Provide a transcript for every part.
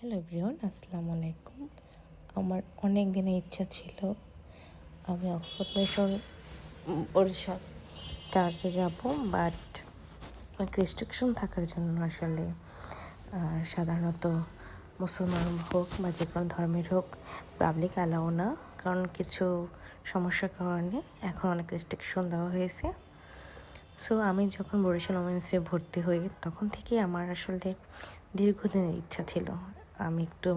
Hello everyone, আসসালামু আলাইকুম। আমার অনেক দিনের ইচ্ছা ছিল আমি অক্সফোর্ড মিশন বরিশাল চার্চে যাব, বাট অনেক রেস্ট্রিকশন থাকার জন্য আসলে সাধারণত মুসলমান হোক বা যে কোনো ধর্মের হোক পাবলিক অ্যালাউ না, কারণ কিছু সমস্যার কারণে এখন অনেক রেস্ট্রিকশন দেওয়া হয়েছে। সো আমি যখন বরিশাল ওমেন্সে ভর্তি হই তখন থেকেই আমার আসলে দীর্ঘদিনের ইচ্ছা ছিল আমি একটু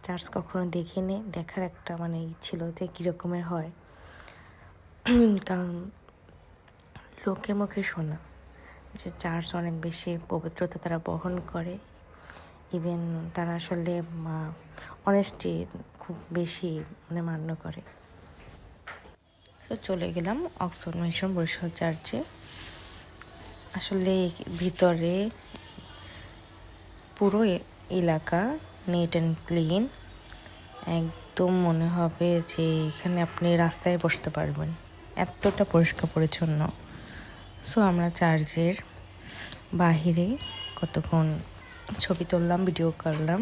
চার্চ কখনো দেখিনি, দেখার একটা ছিল যে কীরকমের হয়। কারণ লোকে মুখে শোনা যে চার্চ অনেক বেশি পবিত্রতা তারা বহন করে, ইভেন তারা আসলে অনেস্টি খুব বেশি মান্য করে। সো চলে গেলাম অক্সফোর্ড মিশন বরিশাল চার্চে। আসলে ভিতরে পুরো এলাকা নিট অ্যান্ড ক্লিন, একদম মনে হবে যে এখানে আপনি রাস্তায় বসতে পারবেন, এতটা পরিষ্কার পরিচ্ছন্ন। সো আমরা চার্চের বাহিরে কতক্ষণ ছবি তুললাম, ভিডিও করলাম,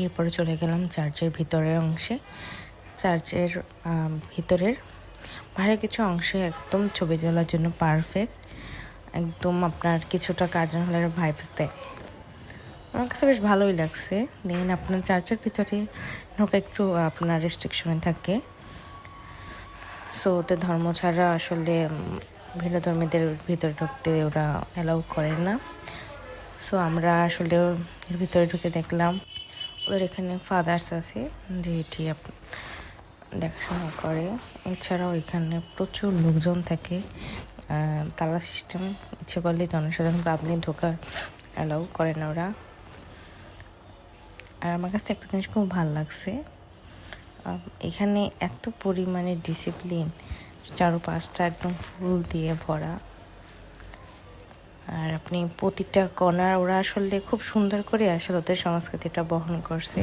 এরপরে চলে গেলাম চার্চের ভিতরের অংশে। চার্চের ভিতরের বাইরে কিছু অংশে একদম ছবি তোলার জন্য পারফেক্ট, একদম আপনার কিছুটা কার্জন হলের ভাইবস দেয়। আমার কাছে বেশ ভালোই লাগছে। দেন আপনার চার্চের ভিতরে ঢোকা একটু আপনার রেস্ট্রিকশনে থাকে, সো ওদের ধর্ম ছাড়া আসলে ভিন্ন ধর্মীদের ভিতরে ঢুকতে ওরা অ্যালাউ করে না। সো আমরা আসলে এর ভিতরে ঢুকে দেখলাম ওদের এখানে ফাদার্স আছে যে এটি দেখাশোনা করে। এছাড়াও এখানে প্রচুর লোকজন থাকে, তালা সিস্টেম, ইচ্ছে করলে জনসাধারণ পাবলিক ঢোকার অ্যালাউ করে না ওরা। আর আমার কাছে একটা জিনিস খুব ভালো লাগছে, এখানে এত পরিমাণে ডিসিপ্লিন, চারপাশটা একদম ফুল দিয়ে ভরা, আর আপনি প্রতিটা কর্নার ওরা আসলে খুব সুন্দর করে আসলে ওদের সংস্কৃতিটা বহন করছে।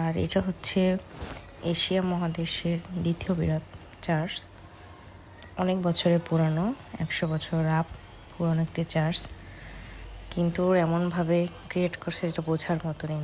আর এটা হচ্ছে এশিয়া মহাদেশের দ্বিতীয় বৃহৎ চার্চ, অনেক বছরের পুরানো, 100 বছর পুরানো একটি চার্চ, কিন্তু এমনভাবে ক্রিয়েট করছে যেটা বোঝার মতো নেই।